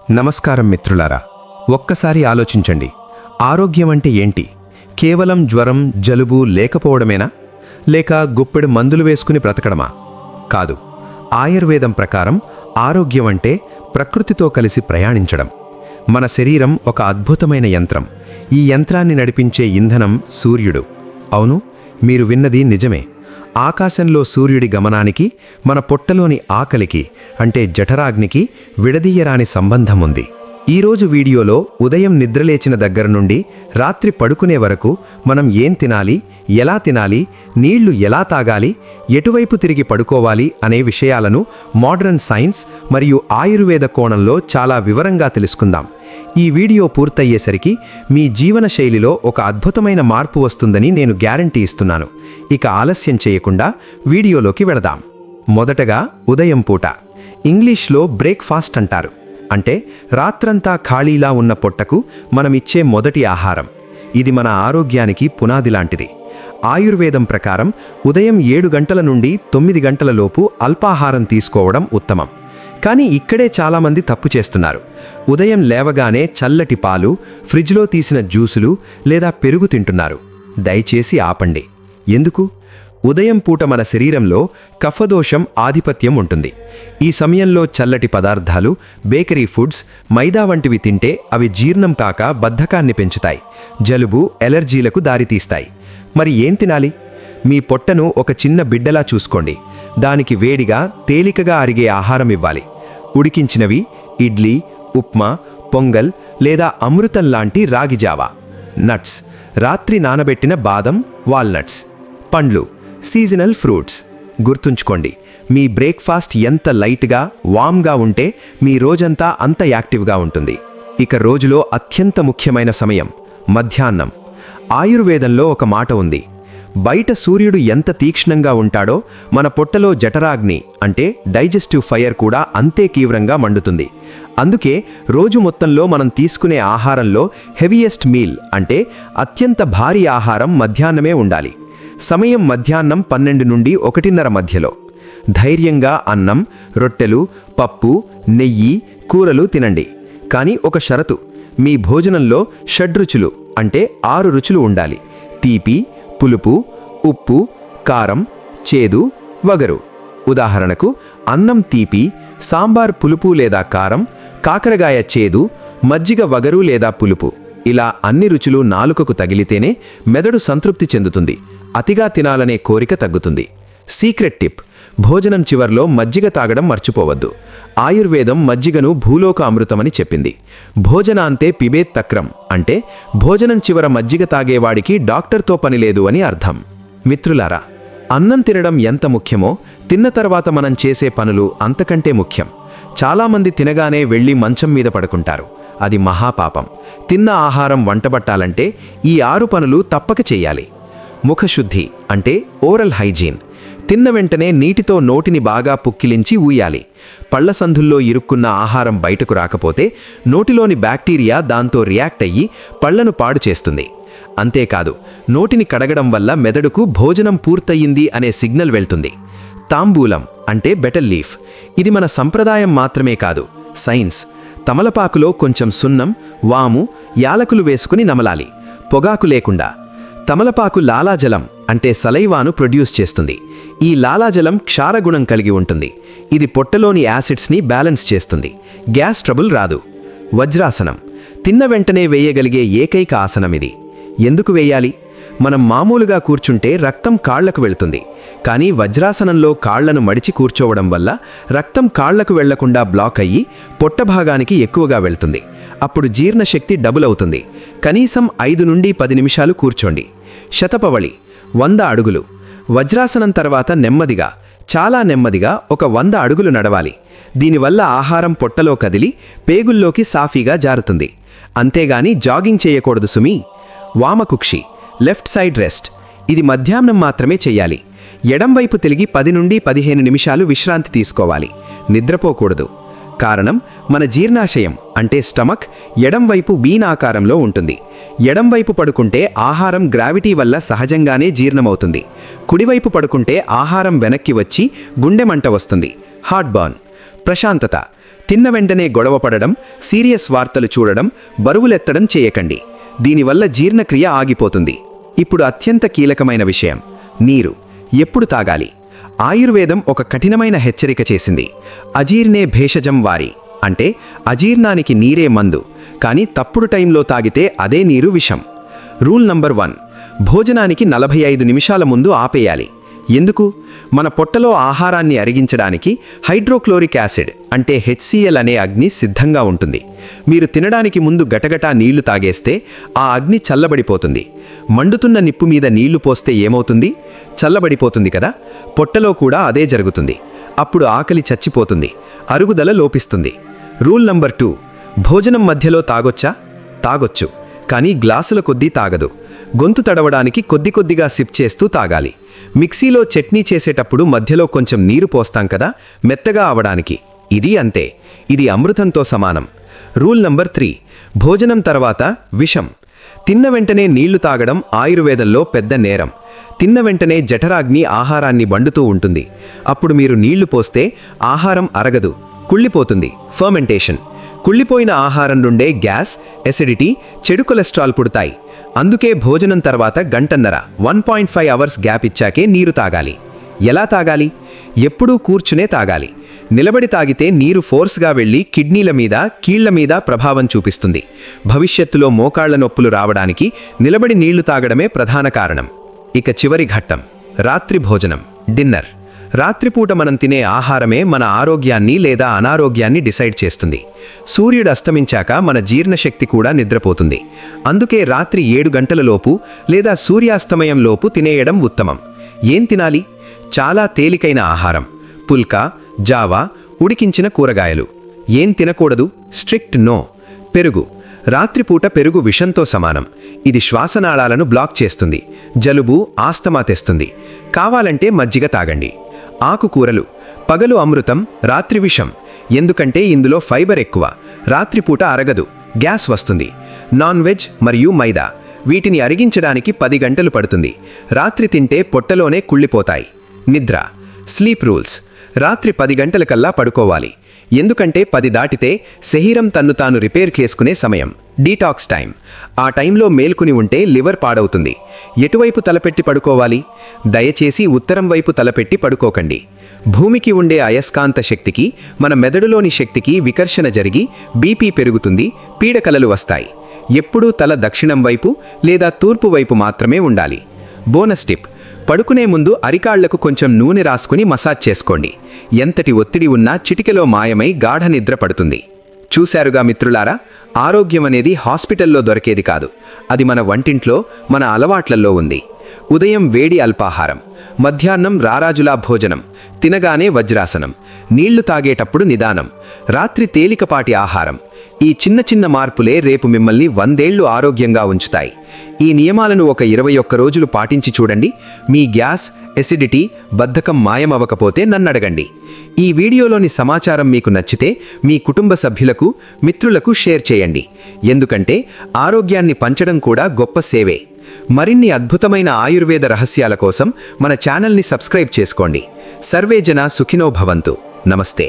నమస్కారం మిత్రులారా. ఒక్కసారి ఆలోచించండి. ఆరోగ్యం అంటే ఏంటి? కేవలం జ్వరం, జలుబు లేకపోవడమేనా? లేక గుప్పెడు మందులు వేసుకుని బ్రతకడమా? కాదు. ఆయుర్వేదం ప్రకారం ఆరోగ్యం అంటే ప్రకృతితో కలిసి ప్రయాణించడం. మన శరీరం ఒక అద్భుతమైన యంత్రం. ఈ యంత్రాన్ని నడిపించే ఇంధనం సూర్యుడు. అవును, మీరు విన్నది నిజమే. ఆకాశంలో సూర్యుడి గమనానికి మన పొట్టలోని ఆకలికి అంటే జఠరాగ్నికి విడదీయరాని సంబంధం ఉంది. ఈరోజు వీడియోలో ఉదయం నిద్రలేచిన దగ్గర నుండి రాత్రి పడుకునే వరకు మనం ఏం తినాలి, ఎలా తినాలి, నీళ్లు ఎలా తాగాలి, ఎటువైపు తిరిగి పడుకోవాలి అనే విషయాలను మోడర్న్ సైన్స్ మరియు ఆయుర్వేద కోణంలో చాలా వివరంగా తెలుసుకుందాం. ఈ వీడియో పూర్తయ్యేసరికి మీ జీవన శైలిలో ఒక అద్భుతమైన మార్పు వస్తుందని నేను గ్యారంటీ ఇస్తున్నాను. ఇక ఆలస్యం చేయకుండా వీడియోలోకి వెళదాం. మొదటగా ఉదయం పూట. ఇంగ్లీష్లో బ్రేక్ఫాస్ట్ అంటారు. అంటే రాత్రంతా ఖాళీలా ఉన్న పొట్టకు మనమిచ్చే మొదటి ఆహారం. ఇది మన ఆరోగ్యానికి పునాది లాంటిది. ఆయుర్వేదం ప్రకారం ఉదయం 7 గంటల నుండి 9 గంటల లోపు అల్పాహారం తీసుకోవడం ఉత్తమం. కానీ ఇక్కడే చాలామంది తప్పు చేస్తున్నారు. ఉదయం లేవగానే చల్లటి పాలు, ఫ్రిడ్జ్లో తీసిన జ్యూసులు లేదా పెరుగు తింటున్నారు. దయచేసి ఆపండి. ఎందుకు? ఉదయం పూట మన శరీరంలో కఫదోషం ఆధిపత్యం ఉంటుంది. ఈ సమయంలో చల్లటి పదార్థాలు, బేకరీ ఫుడ్స్, మైదా వంటివి తింటే అవి జీర్ణం కాక బద్ధకాన్ని పెంచుతాయి, జలుబు, ఎలర్జీలకు దారితీస్తాయి. మరి ఏం తినాలి? మీ పొట్టను ఒక చిన్న బిడ్డలా చూసుకోండి. దానికి వేడిగా, తేలికగా అరిగే ఆహారం ఇవ్వాలి. ఉడికించినవి, ఇడ్లీ, ఉప్మా, పొంగల్ లేదా అమృతం లాంటి రాగి జావా. నట్స్, రాత్రి నానబెట్టిన బాదం, వాల్నట్స్. పండ్లు, సీజనల్ ఫ్రూట్స్. గుర్తుంచుకోండి, మీ బ్రేక్ఫాస్ట్ ఎంత లైట్గా, వామ్గా ఉంటే మీ రోజంతా అంత యాక్టివ్గా ఉంటుంది. ఇక రోజులో అత్యంత ముఖ్యమైన సమయం మధ్యాహ్నం. ఆయుర్వేదంలో ఒక మాట ఉంది. బయట సూర్యుడు ఎంత తీక్ష్ణంగా ఉంటాడో మన పొట్టలో జఠరాగ్ని అంటే డైజెస్టివ్ ఫైర్ కూడా అంతే తీవ్రంగా మండుతుంది. అందుకే రోజు మొత్తంలో మనం తీసుకునే ఆహారంలో హెవీయెస్ట్ మీల్ అంటే అత్యంత భారీ ఆహారం మధ్యాహ్నమే ఉండాలి. సమయం మధ్యాహ్నం 12 నుండి 1:30 మధ్యలో. ధైర్యంగా అన్నం, రొట్టెలు, పప్పు, నెయ్యి, కూరలు తినండి. కానీ ఒక షరతు: మీ భోజనంలో షడ్రుచులు అంటే 6 రుచులు ఉండాలి. తీపి, పులుపు, ఉప్పు, కారం, చేదు, వగరు. ఉదాహరణకు అన్నం తీపి, సాంబార్ పులుపు లేదా కారం, కాకరకాయ చేదు, మజ్జిగ వగరు లేదా పులుపు. ఇలా అన్ని రుచులు నాలుకకు తగిలితేనే మెదడు సంతృప్తి చెందుతుంది. అతిగా తినాలనే కోరిక తగ్గుతుంది. సీక్రెట్ టిప్: భోజనం చివర్లో మజ్జిగ తాగడం మర్చిపోవద్దు. ఆయుర్వేదం మజ్జిగను భూలోక అమృతమని చెప్పింది. భోజనాంతే పిబేత్ తక్రం అంటే భోజనం చివర మజ్జిగ తాగేవాడికి డాక్టర్తో పని లేదు అని అర్థం. మిత్రులారా, అన్నం తినడం ఎంత ముఖ్యమో తిన్న తర్వాత మనం చేసే పనులు అంతకంటే ముఖ్యం. చాలామంది తినగానే వెళ్ళి మంచం మీద పడుకుంటారు. అది మహాపాపం. తిన్న ఆహారం వంటబట్టాలంటే ఈ 6 పనులు తప్పక చెయ్యాలి. ముఖశుద్ధి అంటే ఓరల్ హైజీన్. తిన్న వెంటనే నీటితో నోటిని బాగా పుక్కిలించి ఊయాలి. పళ్ల సందుల్లో ఇరుక్కున్న ఆహారం బయటకు రాకపోతే నోటిలోని బ్యాక్టీరియా దాంతో రియాక్ట్ అయ్యి పళ్లను పాడు చేస్తుంది. అంతేకాదు, నోటిని కడగడం వల్ల మెదడుకు భోజనం పూర్తయింది అనే సిగ్నల్ వెళ్తుంది. తాంబూలం అంటే బెటల్ లీఫ్. ఇది మన సంప్రదాయం మాత్రమే కాదు, సైన్స్. తమలపాకులో కొంచెం సున్నం, వాము, యాలకులు వేసుకుని నమలాలి, పొగాకు లేకుండా. తమలపాకు లాలాజలం అంటే సలైవాను ప్రొడ్యూస్ చేస్తుంది. ఈ లాలాజలం క్షారగుణం కలిగి ఉంటుంది. ఇది పొట్టలోని యాసిడ్స్ని బ్యాలెన్స్ చేస్తుంది. గ్యాస్ ట్రబుల్ రాదు. వజ్రాసనం తిన్న వెంటనే వేయగలిగే ఏకైక ఆసనం ఇది. ఎందుకు వేయాలి? మనం మామూలుగా కూర్చుంటే రక్తం కాళ్లకు వెళ్తుంది. కానీ వజ్రాసనంలో కాళ్లను మడిచి కూర్చోవడం వల్ల రక్తం కాళ్లకు వెళ్లకుండా బ్లాక్ అయ్యి పొట్టభాగానికి ఎక్కువగా వెళ్తుంది. అప్పుడు జీర్ణశక్తి డబుల్ అవుతుంది. కనీసం 5 నుండి 10 నిమిషాలు కూర్చోండి. శతపవళి 100 అడుగులు. వజ్రాసనం తర్వాత నెమ్మదిగా, చాలా నెమ్మదిగా ఒక 100 అడుగులు నడవాలి. దీనివల్ల ఆహారం పొట్టలో కదిలి పేగుల్లోకి సాఫీగా జారుతుంది. అంతేగాని జాగింగ్ చేయకూడదు సుమీ. వామకుక్షి లెఫ్ట్ సైడ్ రెస్ట్. ఇది మధ్యాహ్నం మాత్రమే చెయ్యాలి. ఎడంవైపు తిరిగి 10 నుండి 15 నిమిషాలు విశ్రాంతి తీసుకోవాలి. నిద్రపోకూడదు. కారణం, మన జీర్ణాశయం అంటే స్టమక్ ఎడంవైపు బీన్ ఆకారంలో ఉంటుంది. ఎడంవైపు పడుకుంటే ఆహారం గ్రావిటీ వల్ల సహజంగానే జీర్ణమవుతుంది. కుడివైపు పడుకుంటే ఆహారం వెనక్కి వచ్చి గుండె మంట వస్తుంది, హార్ట్ బర్న్. ప్రశాంతత. తిన్న వెంటనే గొడవపడడం, సీరియస్ వార్తలు చూడడం, బరువులెత్తడం చేయకండి. దీనివల్ల జీర్ణక్రియ ఆగిపోతుంది. ఇప్పుడు అత్యంత కీలకమైన విషయం, నీరు ఎప్పుడు తాగాలి? ఆయుర్వేదం ఒక కఠినమైన హెచ్చరిక చేసింది. అజీర్ణే భేషజం వారి, అంటే అజీర్ణానికి నీరే మందు, కానీ తప్పుడు టైంలో తాగితే అదే నీరు విషం. రూల్ నంబర్ 1, భోజనానికి 45 నిమిషాల ముందు ఆపేయాలి. ఎందుకు? మన పొట్టలో ఆహారాన్ని అరిగించడానికి హైడ్రోక్లోరిక్ యాసిడ్ అంటే HCl అనే అగ్ని సిద్ధంగా ఉంటుంది. మీరు తినడానికి ముందు గటగటా నీళ్లు తాగేస్తే ఆ అగ్ని చల్లబడిపోతుంది. మండుతున్న నిప్పు మీద నీళ్లు పోస్తే ఏమవుతుంది? చల్లబడిపోతుంది కదా. పొట్టలో కూడా అదే జరుగుతుంది. అప్పుడు ఆకలి చచ్చిపోతుంది, అరుగుదల లోపిస్తుంది. రూల్ నంబర్ 2, భోజనం మధ్యలో తాగొచ్చా? తాగొచ్చు, కానీ గ్లాసుల కొద్దీ తాగదు. గొంతు తడవడానికి కొద్ది కొద్దిగా సిప్ చేస్తూ తాగాలి. మిక్సీలో చట్నీ చేసేటప్పుడు మధ్యలో కొంచెం నీరు పోస్తాం కదా, మెత్తగా అవడానికి. ఇది అంతే. ఇది అమృతంతో సమానం. రూల్ నంబర్ 3, భోజనం తర్వాత విషం. తిన్న వెంటనే నీళ్లు తాగడం ఆయుర్వేదంలో పెద్ద నేరం. తిన్న వెంటనే జఠరాగ్ని ఆహారాన్ని బండుతూ ఉంటుంది. అప్పుడు మీరు నీళ్లు పోస్తే ఆహారం అరగదు, కుళ్ళిపోతుంది. ఫర్మెంటేషన్. కుళ్ళిపోయిన ఆహారం నుండే గ్యాస్, ఎసిడిటీ, చెడు కొలెస్ట్రాల్ పుడతాయి. అందుకే భోజనం తర్వాత గంటన్నర 1.5 అవర్స్ గ్యాప్ ఇచ్చాకే నీరు తాగాలి. ఎలా తాగాలి? ఎప్పుడూ కూర్చునే తాగాలి. నిలబడి తాగితే నీరు ఫోర్స్గా వెళ్ళి కిడ్నీల మీద, కీళ్ల మీద ప్రభావం చూపిస్తుంది. భవిష్యత్తులో మోకాళ్ల నొప్పులు రావడానికి నిలబడి నీళ్లు తాగడమే ప్రధాన కారణం. ఇక చివరి ఘట్టం, రాత్రి భోజనం, డిన్నర్. రాత్రిపూట మనం తినే ఆహారమే మన ఆరోగ్యాన్ని లేదా అనారోగ్యాన్ని డిసైడ్ చేస్తుంది. సూర్యుడు అస్తమించాక మన జీర్ణశక్తి కూడా నిద్రపోతుంది. అందుకే రాత్రి 7 గంటలలోపు లేదా సూర్యాస్తమయంలోపు తినేయడం ఉత్తమం. ఏం తినాలి? చాలా తేలికైన ఆహారం, పుల్కా, జావా, ఉడికించిన కూరగాయలు. ఏం తినకూడదు? Strict no. పెరుగు. రాత్రిపూట పెరుగు విషంతో సమానం. ఇది శ్వాసనాళాలను బ్లాక్ చేస్తుంది, జలుబు, ఆస్తమా తెస్తుంది. కావాలంటే మజ్జిగ తాగండి. ఆకుకూరలు. పగలు అమృతం, రాత్రి విషం. ఎందుకంటే ఇందులో ఫైబర్ ఎక్కువ. రాత్రిపూట అరగదు, గ్యాస్ వస్తుంది. నాన్ వెజ్ మరియు మైదా, వీటిని అరిగించడానికి 10 గంటలు పడుతుంది. రాత్రి తింటే పొట్టలోనే కుళ్ళిపోతాయి. నిద్ర. Sleep rules. రాత్రి 10 గంటలకల్లా పడుకోవాలి. ఎందుకంటే 10 దాటితే శరీరం తన్ను తాను రిపేర్ చేసుకునే సమయం, డీటాక్స్ టైం. ఆ టైంలో మేల్కుని ఉంటే లివర్ పాడవుతుంది. ఎటువైపు తలపెట్టి పడుకోవాలి? దయచేసి ఉత్తరం వైపు తలపెట్టి పడుకోకండి. భూమికి ఉండే అయస్కాంత శక్తికి, మన మెదడులోని శక్తికి వికర్షణ జరిగి బీపీ పెరుగుతుంది, పీడకలలు వస్తాయి. ఎప్పుడూ తల దక్షిణం వైపు లేదా తూర్పు వైపు మాత్రమే ఉండాలి. బోనస్ టిప్, పడుకునే ముందు అరికాళ్లకు కొంచెం నూనె రాసుకుని మసాజ్ చేసుకోండి. ఎంతటి ఒత్తిడి ఉన్నా చిటికెలో మాయమై గాఢ నిద్ర పడుతుంది. చూశారుగా మిత్రులారా, ఆరోగ్యం అనేది హాస్పిటల్లో దొరికేది కాదు. అది మన వంటింట్లో, మన అలవాట్లలో ఉంది. ఉదయం వేడి అల్పాహారం, మధ్యాహ్నం రారాజులా భోజనం, తినగానే వజ్రాసనం, నీళ్లు తాగేటప్పుడు నిదానం, రాత్రి తేలికపాటి ఆహారం. ఈ చిన్న చిన్న మార్పులే రేపు మిమ్మల్ని 100 ఏళ్లు ఆరోగ్యంగా ఉంచుతాయి. ఈ నియమాలను ఒక 21 రోజులు పాటించి చూడండి. మీ గ్యాస్, ఎసిడిటీ, బద్ధకం మాయమవ్వకపోతే నన్నడగండి. ఈ వీడియోలోని సమాచారం మీకు నచ్చితే మీ కుటుంబ సభ్యులకు, మిత్రులకు షేర్ చేయండి. ఎందుకంటే ఆరోగ్యాన్ని పంచడం కూడా గొప్ప సేవే. మరిన్ని అద్భుతమైన ఆయుర్వేద రహస్యాల కోసం మన ఛానల్ని సబ్స్క్రైబ్ చేసుకోండి. సర్వే జన సుఖినో భవంతు. నమస్తే.